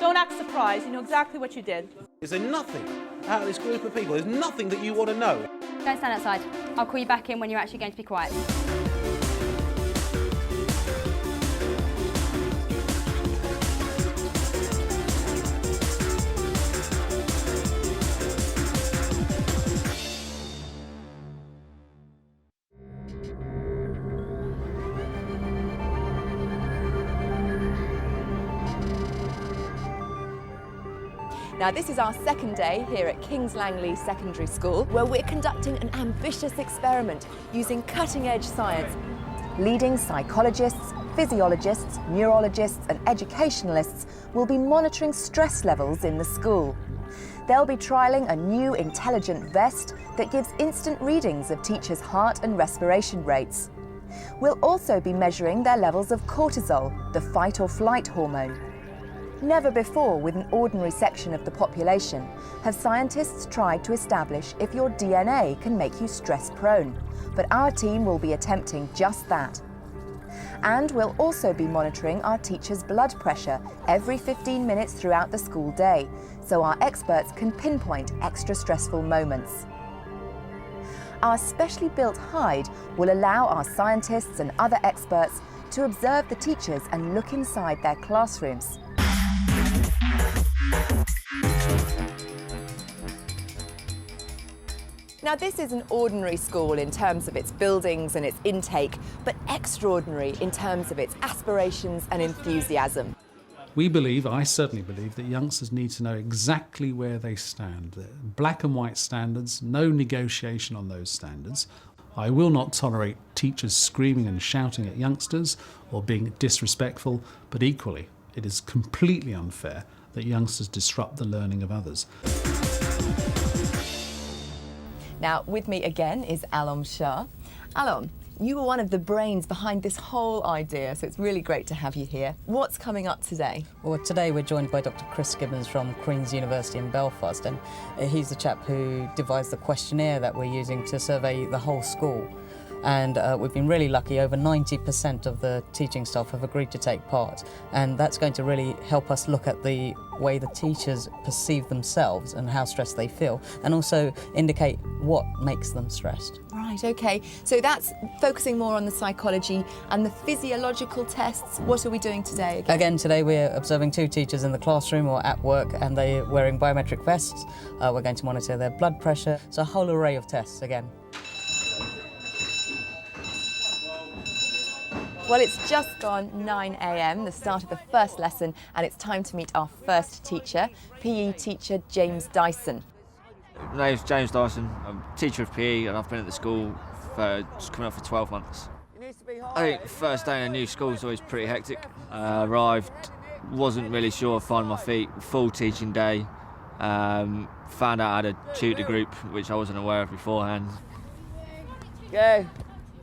Don't act surprised. You know exactly what you did. Is there nothing out of this group of people? There's nothing that you want to know? Don't stand outside. I'll call you back in when you're actually going to be quiet. Now, this is our second day here at Kings Langley Secondary School, where we're conducting an ambitious experiment using cutting-edge science. Leading psychologists, physiologists, neurologists and educationalists will be monitoring stress levels in the school. They'll be trialling a new intelligent vest that gives instant readings of teachers' heart and respiration rates. We'll also be measuring their levels of cortisol, the fight or flight hormone. Never before, with an ordinary section of the population, have scientists tried to establish if your DNA can make you stress-prone. But our team will be attempting just that. And we'll also be monitoring our teachers' blood pressure every 15 minutes throughout the school day, so our experts can pinpoint extra stressful moments. Our specially built hide will allow our scientists and other experts to observe the teachers and look inside their classrooms. Now, this is an ordinary school in terms of its buildings and its intake, but extraordinary in terms of its aspirations and enthusiasm. We believe, I certainly believe, that youngsters need to know exactly where they stand. Black and white standards, no negotiation on those standards. I will not tolerate teachers screaming and shouting at youngsters or being disrespectful, but equally, it is completely unfair that youngsters disrupt the learning of others. Now, with me again is Alom Shah. Alom, you were one of the brains behind this whole idea, so it's really great to have you here. What's coming up today? Well, today we're joined by Dr. Chris Gibbons from Queen's University in Belfast, and he's the chap who devised the questionnaire that we're using to survey the whole school. And we've been really lucky. Over 90% of the teaching staff have agreed to take part, and that's going to really help us look at the way the teachers perceive themselves and how stressed they feel, and also indicate what makes them stressed. Right, OK. So that's focusing more on the psychology and the physiological tests. What are we doing today again? Again, today we're observing 2 teachers in the classroom or at work, and they're wearing biometric vests. We're going to monitor their blood pressure. So a whole array of tests again. Well, it's just gone 9 a.m, the start of the first lesson, and it's time to meet our first teacher, PE teacher James Dyson. My name's James Dyson. I'm a teacher of PE, and I've been at the school for just coming up for 12 months. I think the first day in a new school is always pretty hectic. Arrived, wasn't really sure of finding my feet. Full teaching day. Found out I had a tutor group, which I wasn't aware of beforehand. Go.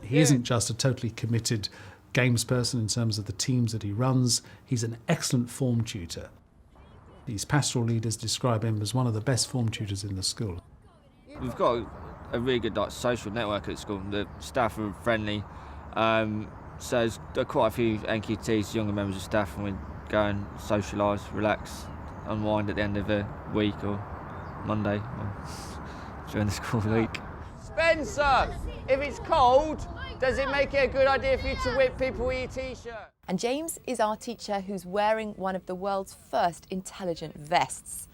He isn't just a totally committed games person in terms of the teams that he runs. He's an excellent form tutor. These pastoral leaders describe him as one of the best form tutors in the school. We've got a really good social network at school. The staff are friendly. So there's quite a few NQTs, younger members of staff, and we go and socialise, relax, unwind at the end of the week or Monday or during the school week. Spencer, if it's cold, does it make it a good idea for you to whip people with your T-shirt? And James is our teacher who's wearing one of the world's first intelligent vests.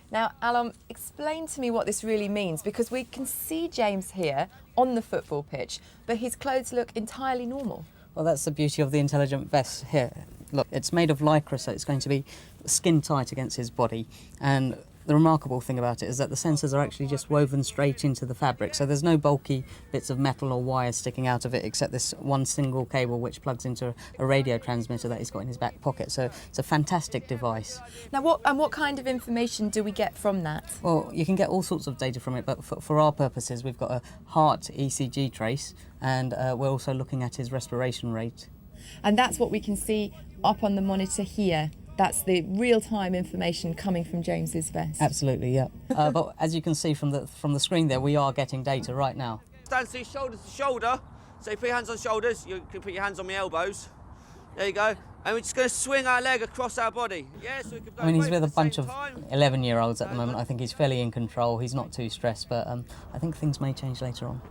Now, Alom, explain to me what this really means, because we can see James here on the football pitch, but his clothes look entirely normal. Well, that's the beauty of the intelligent vest here. Look, it's made of lycra, so it's going to be skin tight against his body. And the remarkable thing about it is that the sensors are actually just woven straight into the fabric, so there's no bulky bits of metal or wires sticking out of it except this one single cable which plugs into a radio transmitter that he's got in his back pocket. So it's a fantastic device. Now, what kind of information do we get from that? Well, you can get all sorts of data from it, but for our purposes, we've got a heart ECG trace, and we're also looking at his respiration rate. And that's what we can see up on the monitor here. That's the real-time information coming from James's vest. Absolutely, yeah. But as you can see from the screen there, we are getting data right now. Stand so shoulder to shoulder. So you put your hands on shoulders, you can put your hands on my elbows. There you go. And we're just going to swing our leg across our body. Yeah, so we can go I mean, he's both with a at the bunch same of time. 11-year-olds at the moment. I think he's fairly in control. He's not too stressed, but I think things may change later on.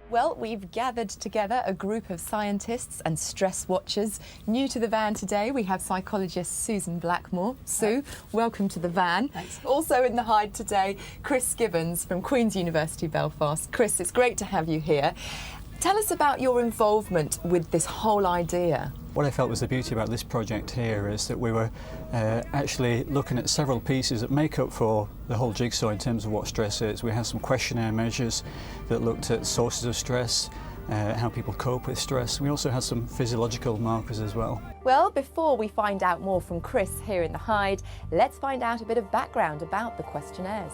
Well, we've gathered together a group of scientists and stress watchers. New to the van today, we have psychologist Susan Blackmore. Sue, welcome to the van. Thanks. Also in the hide today, Chris Gibbons from Queen's University, Belfast. Chris, it's great to have you here. Tell us about your involvement with this whole idea. What I felt was the beauty about this project here is that we were actually looking at several pieces that make up for the whole jigsaw in terms of what stress is. We had some questionnaire measures that looked at sources of stress, how people cope with stress. We also had some physiological markers as well. Well, before we find out more from Chris here in the hide, let's find out a bit of background about the questionnaires.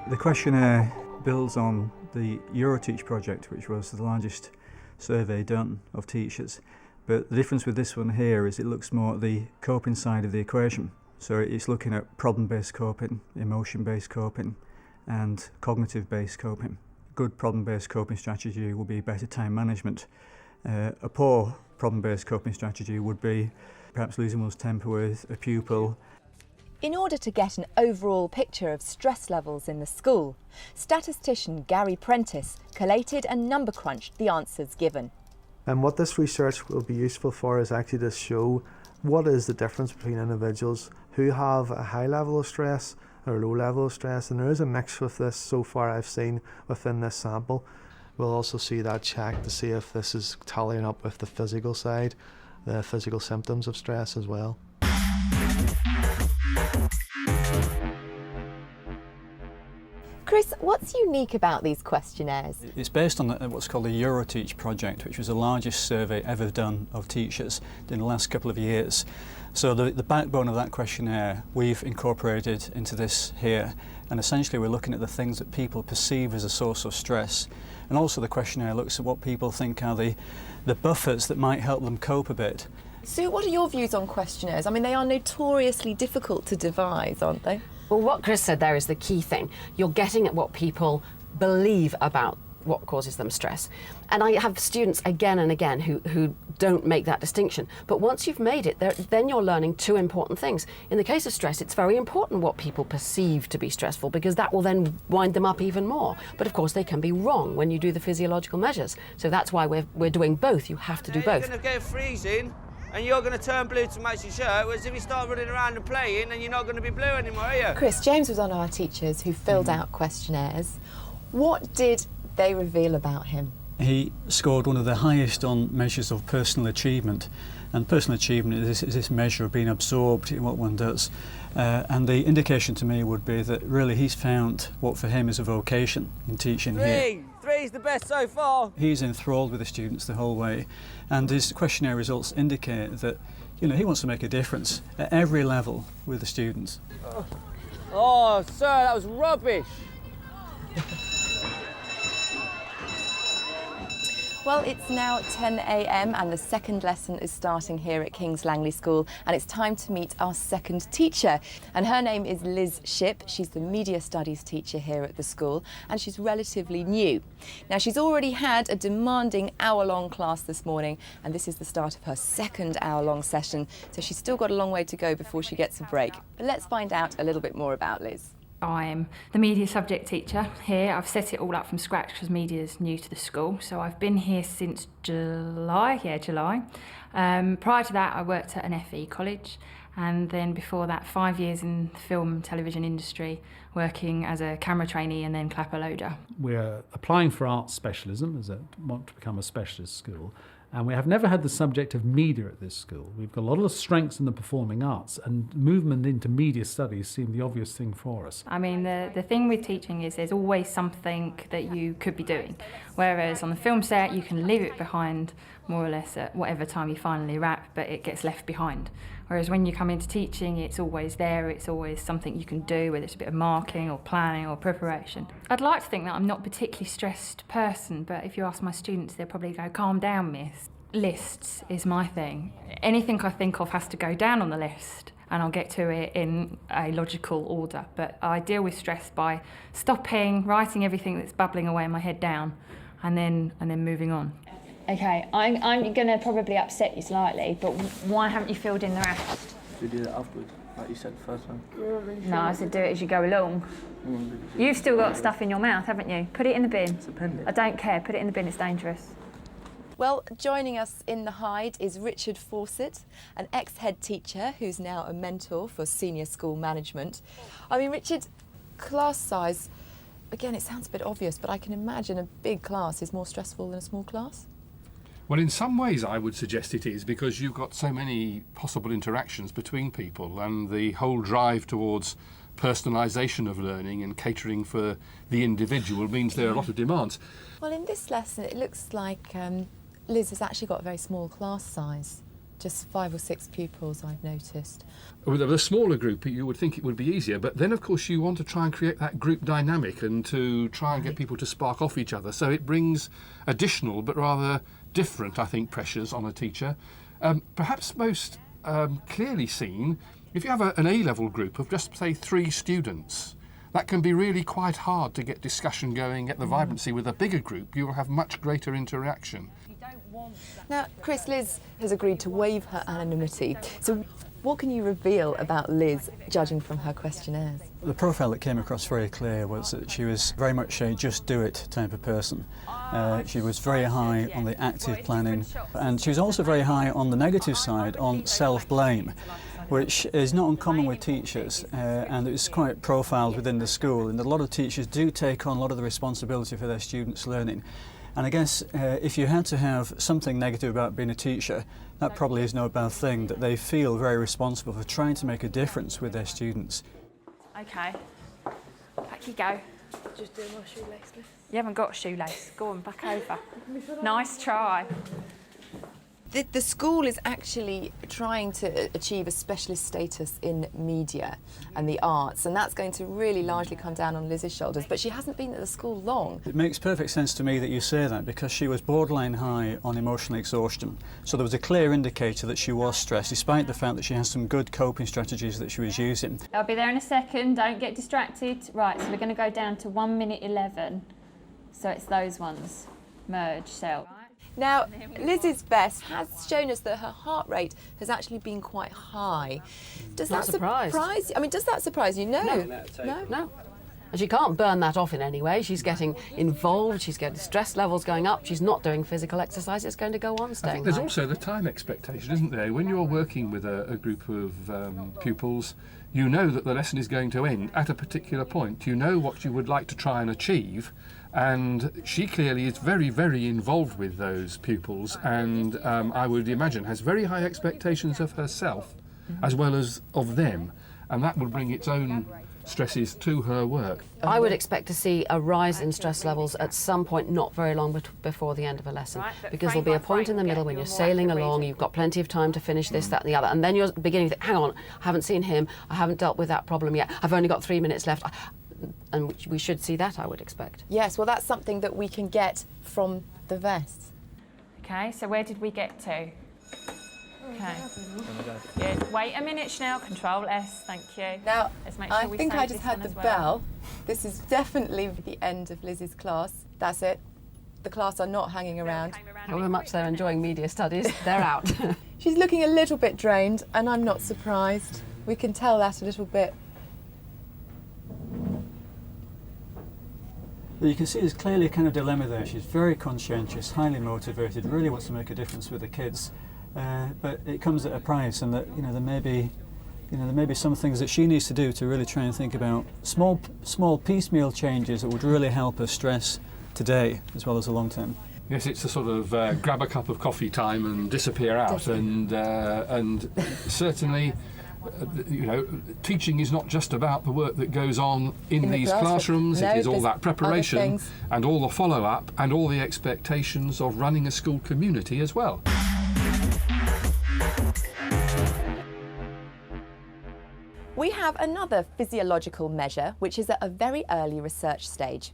The questionnaire builds on the EuroTeach project, which was the largest survey done of teachers, but the difference with this one here is it looks more at the coping side of the equation. So it's looking at problem-based coping, emotion-based coping and cognitive-based coping. Good problem-based coping strategy will be better time management. A poor problem-based coping strategy would be perhaps losing one's temper with a pupil. In order to get an overall picture of stress levels in the school, statistician Gary Prentice collated and number crunched the answers given. And what this research will be useful for is actually to show what is the difference between individuals who have a high level of stress or a low level of stress, and there is a mix with this so far I've seen within this sample. We'll also see that check to see if this is tallying up with the physical side, the physical symptoms of stress as well. Chris, what's unique about these questionnaires? It's based on what's called the EuroTeach project, which was the largest survey ever done of teachers in the last couple of years. So the backbone of that questionnaire we've incorporated into this here, and essentially we're looking at the things that people perceive as a source of stress. And also the questionnaire looks at what people think are the buffers that might help them cope a bit. Sue, what are your views on questionnaires? I mean, they are notoriously difficult to devise, aren't they? Well, what Chris said there is the key thing. You're getting at what people believe about what causes them stress. And I have students again and again who don't make that distinction. But once you've made it, then you're learning two important things. In the case of stress, it's very important what people perceive to be stressful, because that will then wind them up even more. But of course, they can be wrong when you do the physiological measures. So that's why we're doing both. You have to do both. You're going to get freezing, and you're going to turn blue to match your shirt, whereas if you start running around and playing, then you're not going to be blue anymore, are you? Chris, James was one of our teachers who filled out questionnaires. What did they reveal about him? He scored one of the highest on measures of personal achievement, and personal achievement is this measure of being absorbed in what one does. And the indication to me would be that really he's found what for him is a vocation in teaching here. Three's the best so far. He's enthralled with the students the whole way, and his questionnaire results indicate that he wants to make a difference at every level with the students. Oh, sir, that was rubbish. Well, it's now 10 a.m. and the second lesson is starting here at Kings Langley School, and it's time to meet our second teacher. And her name is Liz Shipp. She's the media studies teacher here at the school, and she's relatively new. Now, she's already had a demanding hour-long class this morning, and this is the start of her second hour-long session, so she's still got a long way to go before she gets a break. But let's find out a little bit more about Liz. I'm the media subject teacher here. I've set it all up from scratch because media is new to the school. So I've been here since July. Prior to that, I worked at an FE college, and then before that, 5 years in the film and television industry, working as a camera trainee and then clapper loader. We're applying for arts specialism, want to become a specialist school. And we have never had the subject of media at this school. We've got a lot of strengths in the performing arts, and movement into media studies seemed the obvious thing for us. I mean, the thing with teaching is there's always something that you could be doing. Whereas on the film set, you can leave it behind more or less at whatever time you finally wrap, but it gets left behind. Whereas when you come into teaching, it's always there, it's always something you can do, whether it's a bit of marking or planning or preparation. I'd like to think that I'm not a particularly stressed person, but if you ask my students, they'll probably go, "Calm down, miss." Lists is my thing. Anything I think of has to go down on the list. and I'll get to it in a logical order. But I deal with stress by stopping, writing everything that's bubbling away in my head down, and then moving on. Okay, I'm going to probably upset you slightly, but why haven't you filled in the rest? We do that afterwards, like you said the first time. No, I said do it as you go along. You've still got stuff in your mouth, haven't you? Put it in the bin. It's appendix. I don't care, put it in the bin, it's dangerous. Well, joining us in the hide is Richard Fawcett, an ex-head teacher who's now a mentor for senior school management. I mean, Richard, class size, again, it sounds a bit obvious, but I can imagine a big class is more stressful than a small class. Well, in some ways I would suggest it is, because you've got so many possible interactions between people, and the whole drive towards personalisation of learning and catering for the individual means there are a lot of demands. Well, in this lesson, it looks like Liz has actually got a very small class size, just 5 or 6 pupils, I've noticed. With a smaller group, you would think it would be easier, but then, of course, you want to try and create that group dynamic and to try and get people to spark off each other. So it brings additional, but rather different, I think, pressures on a teacher. Perhaps most clearly seen, if you have an A-level group of just, say, 3 students, that can be really quite hard to get discussion going, get the vibrancy. With a bigger group, you will have much greater interaction. Now, Chris, Liz has agreed to waive her anonymity. So what can you reveal about Liz, judging from her questionnaires? The profile that came across very clear was that she was very much a just do it type of person. She was very high on the active planning, and she was also very high on the negative side, on self-blame, which is not uncommon with teachers, and it's quite profiled within the school, and a lot of teachers do take on a lot of the responsibility for their students' learning. And I guess if you had to have something negative about being a teacher, that probably is no bad thing, that they feel very responsible for trying to make a difference with their students. Okay, back you go. Just do my shoelace. You haven't got a shoelace. Go on, back over. Nice try. The school is actually trying to achieve a specialist status in media and the arts, and that's going to really largely come down on Liz's shoulders, but she hasn't been at the school long. It makes perfect sense to me that you say that, because she was borderline high on emotional exhaustion. So there was a clear indicator that she was stressed, despite the fact that she has some good coping strategies that she was using. I'll be there in a second, don't get distracted. Right, so we're going to go down to 1 minute 11. So it's those ones. Merge, cell. Now, Liz's best has shown us that her heart rate has actually been quite high. Does that surprise you? I mean, does that surprise you? No. No. And she can't burn that off in any way. She's getting involved, she's getting stress levels going up, she's not doing physical exercise, it's going to go on staying I think there's high. also the time expectation, isn't there? When you're working with a group of pupils, you know that the lesson is going to end at a particular point. You know what you would like to try and achieve, and she clearly is very, very involved with those pupils, and I would imagine has very high expectations of herself as well as of them, and that will bring its own stresses to her work. I would expect to see a rise in stress levels at some point, not very long before the end of a lesson, because there'll be a point in the middle when you're sailing along, you've got plenty of time to finish this, that and the other, and then you're beginning to think, hang on, I haven't seen him, I haven't dealt with that problem yet, I've only got 3 minutes left. And we should see that, I would expect. Yes, well, that's something that we can get from the vests. Okay, so where did we get to? Okay. Good. Wait a minute, Chanel. Control S. Thank you. Now, let's make sure I we think save I just this had one the as well. bell. This is definitely the end of Liz's class. That's it. The class are not hanging around. However much they're enjoying media studies, they're out. She's looking a little bit drained, and I'm not surprised. We can tell that a little bit. You can see there's clearly a kind of dilemma there. She's very conscientious, highly motivated, really wants to make a difference with the kids, but it comes at a price, and that there may be some things that she needs to do to really try and think about small piecemeal changes that would really help her stress today as well as the long term. Yes, it's a sort of grab a cup of coffee time and disappear out, and certainly. Teaching is not just about the work that goes on in these classrooms. It is all that preparation and all the follow-up and all the expectations of running a school community as well. We have another physiological measure, which is at a very early research stage.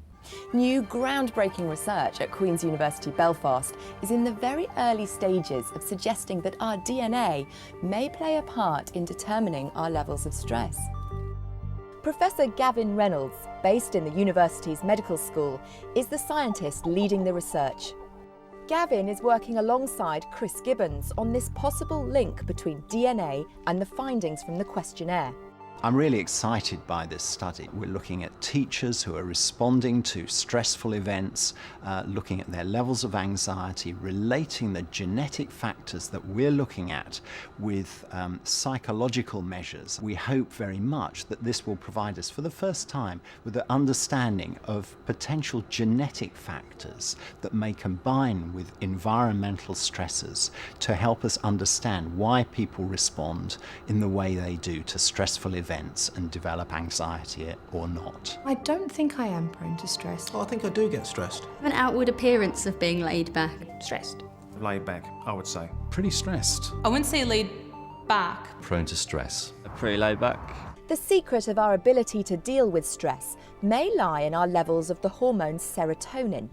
New groundbreaking research at Queen's University Belfast is in the very early stages of suggesting that our DNA may play a part in determining our levels of stress. Professor Gavin Reynolds, based in the university's medical school, is the scientist leading the research. Gavin is working alongside Chris Gibbons on this possible link between DNA and the findings from the questionnaire. I'm really excited by this study. We're looking at teachers who are responding to stressful events, looking at their levels of anxiety, relating the genetic factors that we're looking at with psychological measures. We hope very much that this will provide us for the first time with an understanding of potential genetic factors that may combine with environmental stressors to help us understand why people respond in the way they do to stressful events and develop anxiety or not. I don't think I am prone to stress. Oh, I think I do get stressed. An outward appearance of being laid back. Stressed. Laid back, I would say. Pretty stressed. I wouldn't say laid back. Prone to stress. Pretty laid back. The secret of our ability to deal with stress may lie in our levels of the hormone serotonin.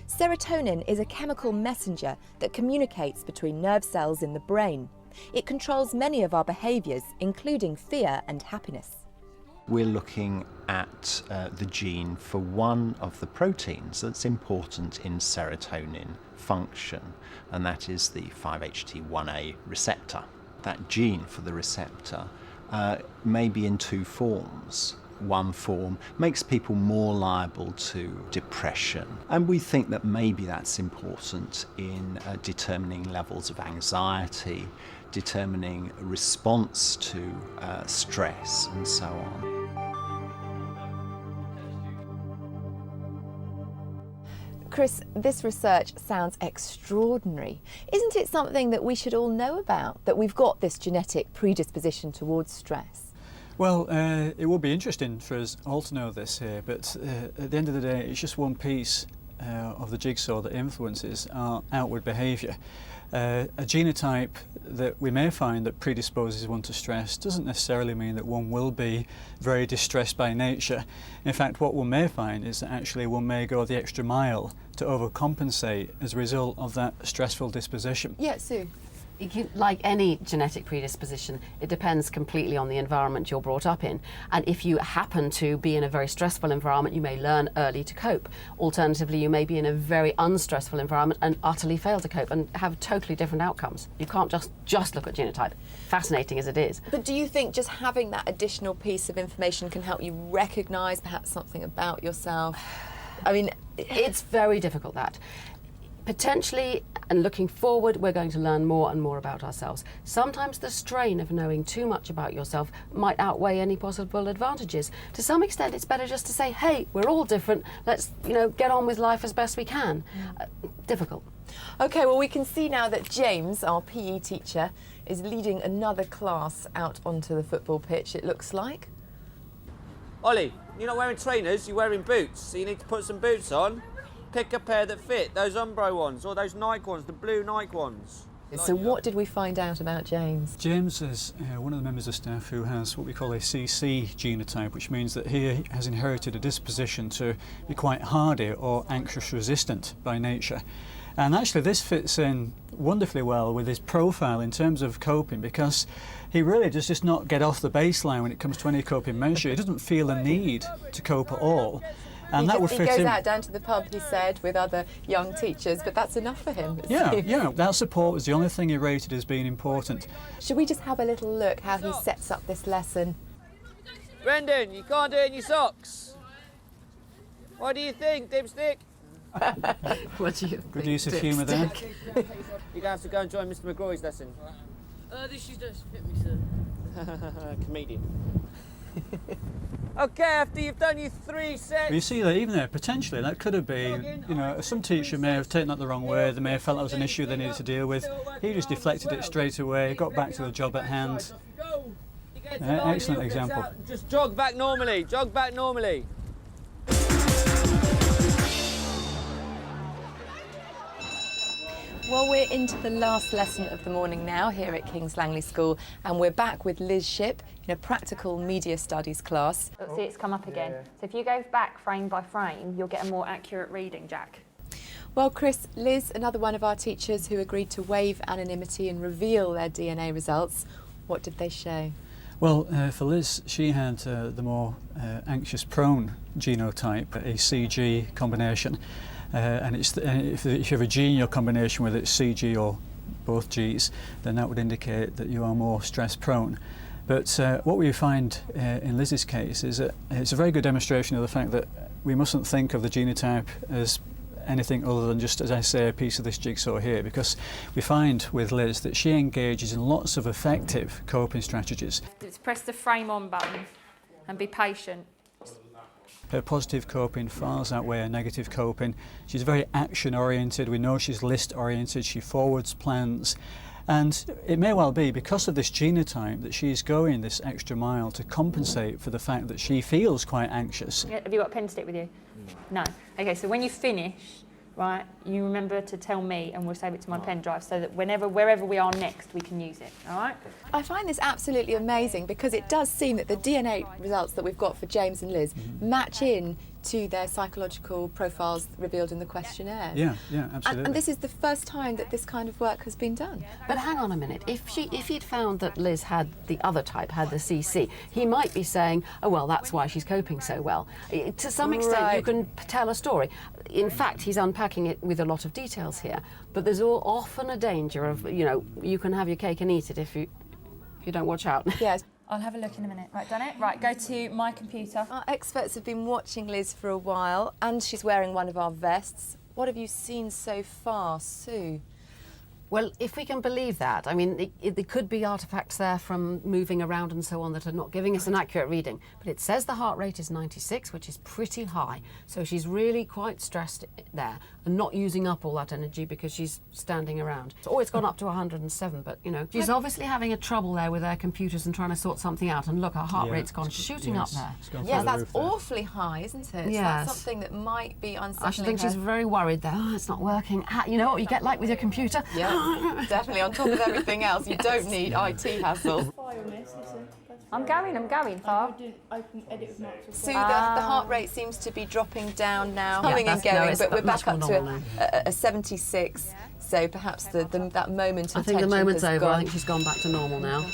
Serotonin is a chemical messenger that communicates between nerve cells in the brain. It controls many of our behaviours, including fear and happiness. We're looking at the gene for one of the proteins that's important in serotonin function, and that is the 5-HT1A receptor. That gene for the receptor may be in two forms. One form makes people more liable to depression, and we think that maybe that's important in determining levels of anxiety, determining response to stress and so on. Chris, this research sounds extraordinary. Isn't it something that we should all know about, that we've got this genetic predisposition towards stress? Well, it would be interesting for us all to know this here, but at the end of the day, it's just one piece of the jigsaw that influences our outward behaviour. A genotype that we may find that predisposes one to stress doesn't necessarily mean that one will be very distressed by nature. In fact, what one may find is that actually one may go the extra mile to overcompensate as a result of that stressful disposition. Yeah, Sue. Like any genetic predisposition, it depends completely on the environment you're brought up in. And if you happen to be in a very stressful environment, you may learn early to cope. Alternatively, you may be in a very unstressful environment and utterly fail to cope and have totally different outcomes. You can't just look at genotype, fascinating as it is. But do you think just having that additional piece of information can help you recognise perhaps something about yourself? I mean, it's very difficult, that. Potentially, and looking forward, we're going to learn more and more about ourselves. Sometimes the strain of knowing too much about yourself might outweigh any possible advantages. To some extent, it's better just to say, hey, we're all different, let's get on with life as best we can. Difficult. OK, well, we can see now that James, our PE teacher, is leading another class out onto the football pitch, it looks like. Ollie, you're not wearing trainers, you're wearing boots, so you need to put some boots on. Pick a pair that fit, those Umbro ones, or those Nike ones, the blue Nike ones. So what did we find out about James? James is one of the members of staff who has what we call a CC genotype, which means that he has inherited a disposition to be quite hardy or anxious resistant by nature. And actually this fits in wonderfully well with his profile in terms of coping, because he really does just not get off the baseline when it comes to any coping measure. He doesn't feel a need to cope at all. And that would fit he goes in. out down to the pub, he said, with other young teachers, but that's enough for him. Yeah, that support was the only thing he rated as being important. Should we just have a little look how he sets up this lesson? Brendan, you can't do it in your socks. What do you think, dipstick? What do you think? Good use of humour there. You're going to have to go and join Mr McGraw's lesson. This shoes don't fit me, sir. Comedian. OK, after you've done your 3 sets... But you see that even there, potentially, that could have been, some teacher may have taken that the wrong way, they may have felt that was an issue they needed to deal with. He just deflected it straight away, got back to the job at hand. Excellent example. Just jog back normally, jog back normally. Well, we're into the last lesson of the morning now here at Kings Langley School, and we're back with Liz Shipp in a practical media studies class. See, it's come up again. So if you go back frame by frame, you'll get a more accurate reading, Jack. Well, Chris, Liz, another one of our teachers who agreed to waive anonymity and reveal their DNA results. What did they show? Well, for Liz, she had the more anxious-prone genotype, a CG combination. And if you have a G in your combination, whether it's CG or both Gs, then that would indicate that you are more stress-prone. But what we find in Liz's case is that it's a very good demonstration of the fact that we mustn't think of the genotype as anything other than just, as I say, a piece of this jigsaw here, because we find with Liz that she engages in lots of effective coping strategies. Just press the frame on button and be patient. Her positive coping far outweigh her negative coping. She's very action-oriented. We know she's list-oriented. She forwards plans. And it may well be because of this genotype that she's going this extra mile to compensate for the fact that she feels quite anxious. Have you got a pen stick with you? No. Okay, so when you finish, right, you remember to tell me and we'll save it to my pen drive so that wherever we are next, we can use it, all right? I find this absolutely amazing because it does seem that the DNA results that we've got for James and Liz match in to their psychological profiles revealed in the questionnaire. Yeah, absolutely. And this is the first time that this kind of work has been done. But hang on a minute, if he'd found that Liz had the other type, had the CC, he might be saying, oh well, that's why she's coping so well. To some extent you can tell a story. In fact, he's unpacking it with a lot of details here, but there's often a danger of, you can have your cake and eat it if you don't watch out. Yes. I'll have a look in a minute. Right, done it? Right, go to my computer. Our experts have been watching Liz for a while and she's wearing one of our vests. What have you seen so far, Sue? Well, if we can believe that, I mean, there could be artefacts there from moving around and so on that are not giving us an accurate reading. But it says the heart rate is 96, which is pretty high. So she's really quite stressed there and not using up all that energy because she's standing around. It's gone up to 107, but, she's obviously having a trouble there with her computers and trying to sort something out. And look, her heart rate's gone shooting up there. Yes, that's awfully high, isn't it? Yes. That's something that might be unsettling I should think she's very worried there. Oh, it's not working. You know what you get like with your computer? Yeah. Definitely, on top of everything else, you don't need IT hassle. I'm going, Sue, the heart rate seems to be dropping down now, coming and going, but we're back up to a 76, so perhaps that moment of tension I think the moment's over. Gone. I think she's gone back to normal now.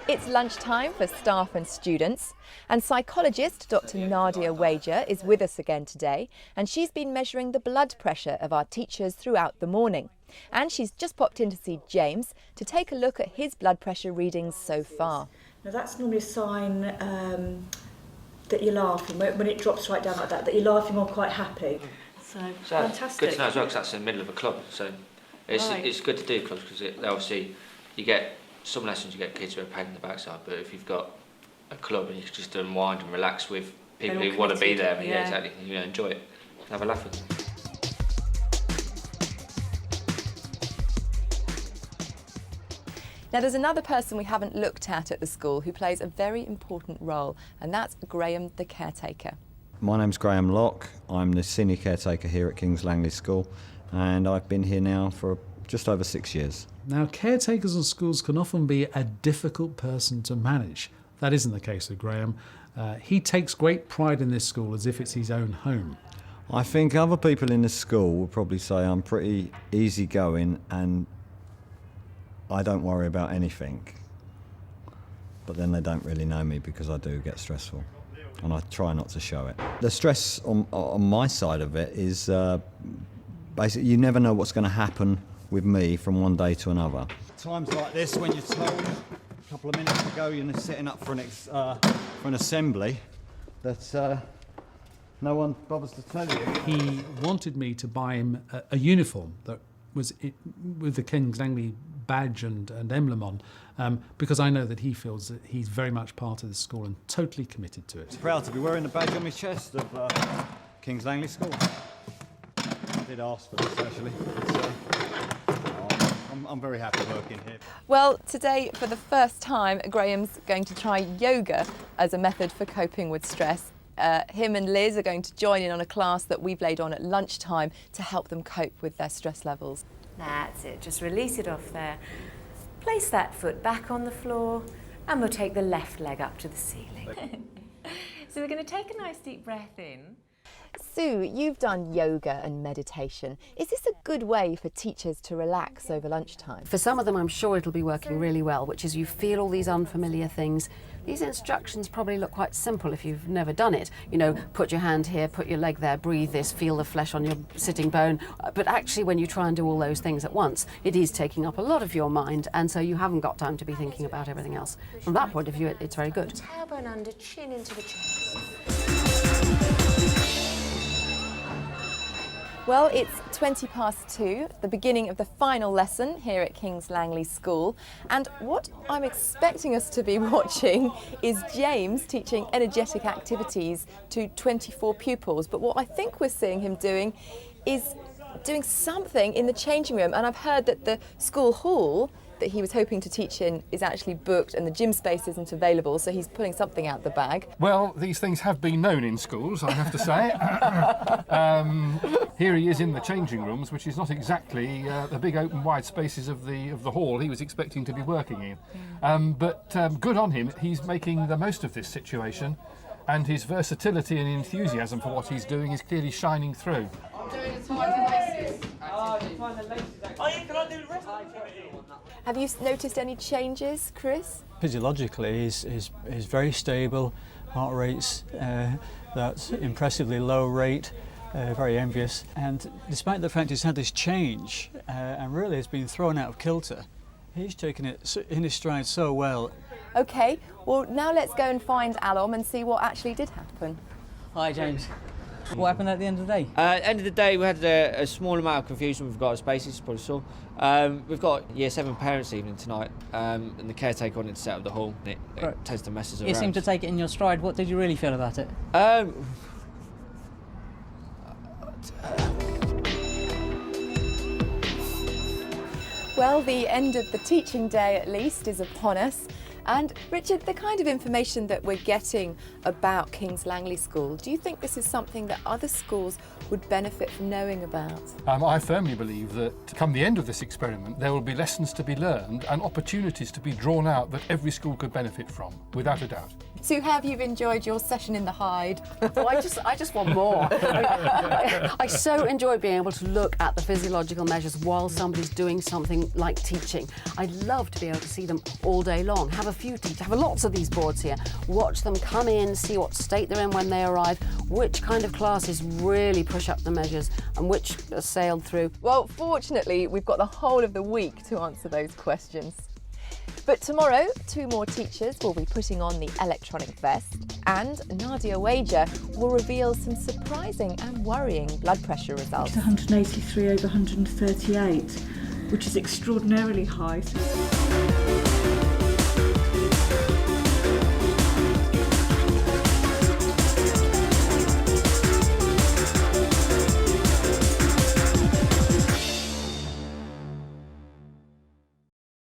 It's lunchtime for staff and students, and psychologist Dr. Nadia Wager is with us again today, and she's been measuring the blood pressure of our teachers throughout the morning. And she's just popped in to see James to take a look at his blood pressure readings so far. Now that's normally a sign that you're laughing, when it drops right down like that you're laughing or quite happy. So fantastic. Good to know as well, because that's in the middle of a club, so it's good to do clubs because obviously you get some lessons you get kids who are a pain in the backside, but if you've got a club and you can just unwind and relax with people who want to be there, yeah, exactly, you enjoy it, have a laugh with them. Now there's another person we haven't looked at the school who plays a very important role, and that's Graham the caretaker. My name's Graham Locke. I'm the senior caretaker here at Kings Langley School, and I've been here now for just over 6 years. Now, caretakers in schools can often be a difficult person to manage. That isn't the case with Graham. He takes great pride in this school as if it's his own home. I think other people in the school will probably say I'm pretty easygoing and I don't worry about anything. But then they don't really know me because I do get stressful, and I try not to show it. The stress on my side of it is basically you never know what's going to happen with me from one day to another. Times like this, when you're told a couple of minutes ago you're setting up for an assembly, that no one bothers to tell you. He wanted me to buy him a uniform that was with the Kings Langley badge and emblem on, because I know that he feels that he's very much part of the school and totally committed to it. Proud to be wearing the badge on my chest of Kings Langley School. I did ask for this actually. I'm very happy working here. Well, today, for the first time, Graham's going to try yoga as a method for coping with stress. Him and Liz are going to join in on a class that we've laid on at lunchtime to help them cope with their stress levels. That's it, just release it off there. Place that foot back on the floor and we'll take the left leg up to the ceiling. So we're going to take a nice deep breath in. Sue, you've done yoga and meditation. Is this a good way for teachers to relax over lunchtime? For some of them, I'm sure it'll be working really well, which is you feel all these unfamiliar things. These instructions probably look quite simple if you've never done it. You know, put your hand here, put your leg there, breathe this, feel the flesh on your sitting bone. But actually, when you try and do all those things at once, it is taking up a lot of your mind, and so you haven't got time to be thinking about everything else. From that point of view, it's very good. Tailbone under, chin into the chest. Well, it's 2:20, the beginning of the final lesson here at Kings Langley School. And what I'm expecting us to be watching is James teaching energetic activities to 24 pupils. But what I think we're seeing him doing is doing something in the changing room. And I've heard that the school hall that he was hoping to teach in is actually booked and the gym space isn't available, so he's pulling something out the bag. Well, these things have been known in schools, I have to say. Here he is in the changing rooms, which is not exactly the big open wide spaces of the hall he was expecting to be working in. But good on him, he's making the most of this situation, and his versatility and enthusiasm for what he's doing is clearly shining through. Have you noticed any changes, Chris? Physiologically, he's very stable, heart rate's that's impressively low rate, very envious. And despite the fact he's had this change and really has been thrown out of kilter, he's taken it in his stride so well. OK, well now let's go and find Alom and see what actually did happen. Hi, James. What happened at the end of the day? End of the day, we had a small amount of confusion with regard to spaces, you probably saw. We've got Year 7 parents' evening tonight, and the caretaker wanted to set up the hall. It tends to mess us around. You seem to take it in your stride. What did you really feel about it? Well, the end of the teaching day, at least, is upon us. And Richard, the kind of information that we're getting about Kings Langley School, do you think this is something that other schools would benefit from knowing about? I firmly believe that come the end of this experiment, there will be lessons to be learned and opportunities to be drawn out that every school could benefit from, without a doubt. Sue, have you enjoyed your session in the Hyde? Oh, I just want more. I so enjoy being able to look at the physiological measures while somebody's doing something like teaching. I'd love to be able to see them all day long. Have lots of these boards here. Watch them come in, see what state they're in when they arrive, which kind of classes really push up the measures and which are sailed through. Well, fortunately, we've got the whole of the week to answer those questions. But tomorrow, 2 more teachers will be putting on the electronic vest, and Nadia Wager will reveal some surprising and worrying blood pressure results. It's 183 over 138, which is extraordinarily high.